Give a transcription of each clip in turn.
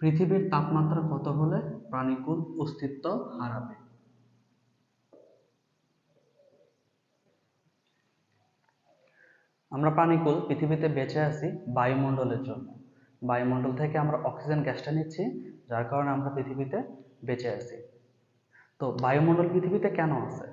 পৃথিবীর তাপমাত্রা কত হলে প্রাণীকুল অস্তিত্ব হারাবে? আমরা প্রাণীকুল পৃথিবীতে বেঁচে আছি বায়ুমণ্ডলের জন্য। বায়ুমণ্ডল থেকে আমরা অক্সিজেন গ্যাসটা নিচ্ছি, যার কারণে আমরা পৃথিবীতে বেঁচে আছি। তো বায়ুমণ্ডল পৃথিবীতে কেন আছে?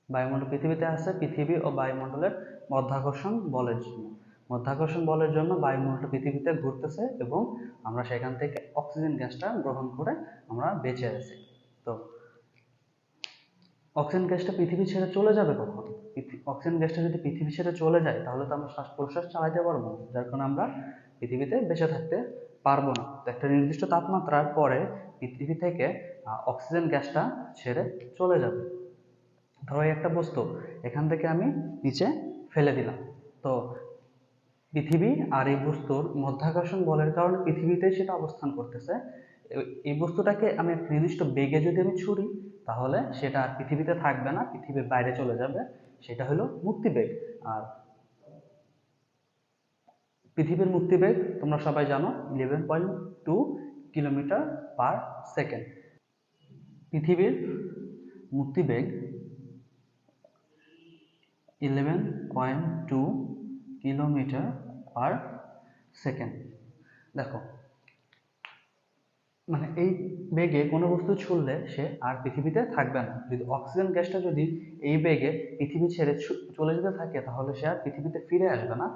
বায়ুমণ্ডল পৃথিবীতে আছে পৃথিবী ও বায়ুমণ্ডলের মধ্যাকর্ষণ বলের জন্য। মধ্যাকর্ষণ বলের জন্য বায়ুমণ্ডল পৃথিবীতে ঘুরতেছে এবং আমরা সেখান থেকে অক্সিজেন গ্যাসটা গ্রহণ করে আমরা বেঁচে আছি। তো অক্সিজেন গ্যাসটা পৃথিবী ছেড়ে চলে যাবে কখন? অক্সিজেন গ্যাসটা যদি পৃথিবী ছেড়ে চলে যায় তাহলে তো আমরা শ্বাস প্রশ্বাস চালাতে পারবো না, যার কারণে আমরা পৃথিবীতে বেঁচে থাকতে পারবো না। তো একটা নির্দিষ্ট তাপমাত্রার পরে পৃথিবী থেকে অক্সিজেন গ্যাসটা ছেড়ে চলে যাবে। ধরো একটা বস্তু এখান থেকে আমি নিচে ফেলে দিলাম, তো পৃথিবী আর এই বস্তুর মধ্যাকর্ষণ বলের কারণে পৃথিবীতে সেটা অবস্থান করতেছে। এই বস্তুটাকে আমি এক নির্দিষ্ট বেগে যদি আমি ছুড়ি তাহলে সেটা আর পৃথিবীতে থাকবে না, পৃথিবীর বাইরে চলে যাবে। সেটা হলো মুক্তিবেগ। আর পৃথিবীর মুক্তিবেগ তোমরা সবাই জানো 11.2 কিলোমিটার পার সেকেন্ড। পৃথিবীর মুক্তিবেগ 11.2 কিলোমিটার পার সেকেন্ড। দেখো, মানে এই বেগে কোনো বস্তু ছুড়লে সে আর পৃথিবীতে থাকবে না। যদি অক্সিজেন গ্যাসটা যদি এই বেগে পৃথিবী ছেড়ে চলে যেতে থাকে তাহলে সে আর পৃথিবীতে ফিরে আসবে না।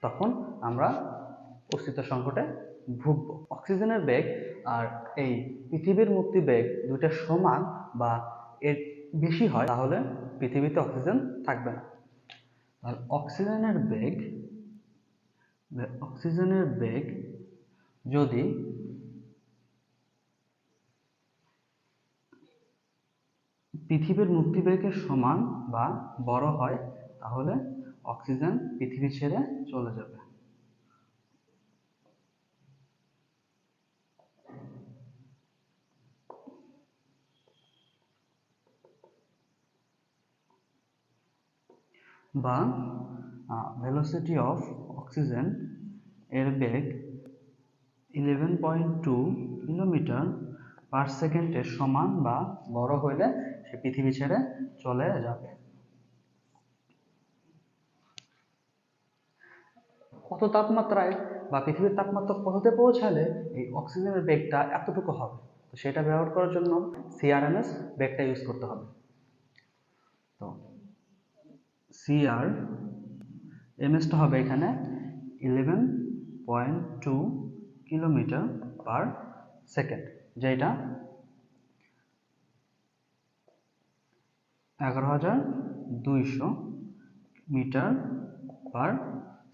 তখন আমরা অস্তিত্ব সংকটে ভুগব। অক্সিজেনের বেগ আর এই পৃথিবীর মুক্তি বেগ দুইটা সমান বা এর বেশি হয় তাহলে পৃথিবীতে অক্সিজেন থাকবে না। আর অক্সিজেনের বেগ যদি পৃথিবীর মুক্তিবেগের সমান বা বড় হয় তাহলে অক্সিজেন পৃথিবী ছেড়ে চলে যাবে। বা ভেলোসিটি অফ অক্সিজেন এর বেগ 11.2 কিলোমিটার পার সেকেন্ডের সমান বা বড় হইলে সে পৃথিবী ছেড়ে চলে যাবে। কত তাপমাত্রায় বা পৃথিবীর তাপমাত্রা কততে পৌঁছালে এই অক্সিজেনের বেগটা এতটুকু হবে, তো সেটা ব্যবহার করার জন্য সিআরএমএস বেগটা ইউজ করতে হবে। তো সিআরএমএসটা হবে এখানে 11.2 কিলোমিটার পার সেকেন্ড, যেটা 11,200 মিটার পার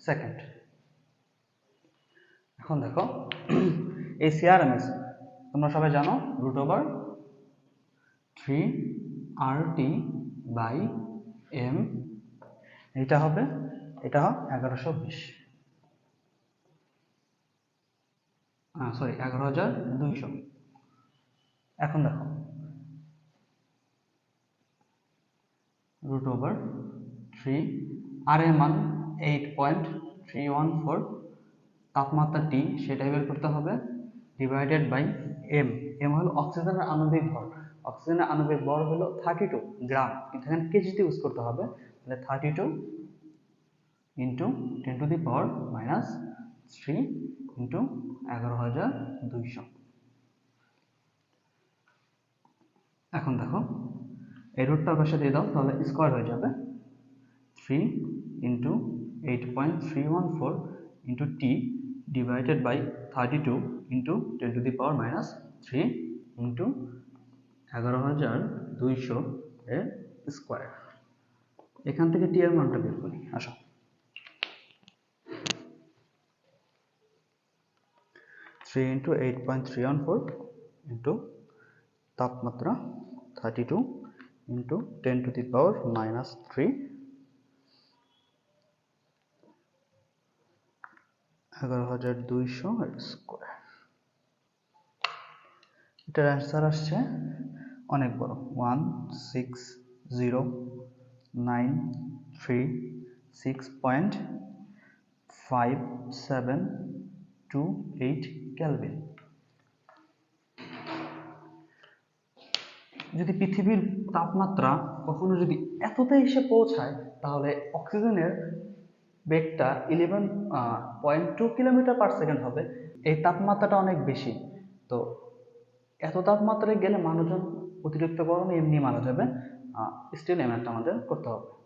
সেকেন্ড। এখন দেখো, এই সিআরএমএস তোমরা সবাই জানো √3RT/m। এটা হবে 1120, 11,200। এখন দেখো √3, আর এর মান 8.314, তাপমাত্রা T সেটাই বের করতে হবে, ডিভাইডেড বাই m। m হলো অক্সিজেনের আণবিক ভর। অক্সিজেনের আণবিক ভর হলো 32 গ্রাম, কিন্তু এখানে কেজিতে ইউজ করতে হবে। তাহলে 32 ইন্টু 10⁻³ ইন্টু 11,200। এখন দেখো এই রুটটা পাশে দিয়ে দাও, তাহলে স্কোয়ার হয়ে যাবে। 3 into 8.314 into T divided by 32 into 10⁻³ into 11,200 এর স্কোয়ার। এখান থেকে টি এর মানটা বের করি। আসো, থ্রি ইন্টু 8.314 ইন্টু তাপমাত্রা 32 ইন্টু 10⁻³ 11,200 এর স্কোয়ার। এটার অ্যান্সার আসছে অনেক বড়, 160,936.574 28 কেলভিন। যদি পৃথিবীর তাপমাত্রা কখনো যদি এতটাই এসে পৌঁছায়, তাহলে অক্সিজেনের বেগটা 11.2 কিলোমিটার পার সেকেন্ড হবে। এই তাপমাত্রাটা অনেক বেশি। তো এত তাপমাত্রায় গেলে মানুষজন অতিরিক্ত গরমে এমনি মারা যাবে, স্টিল এমনটা আমাদের করতে হবে।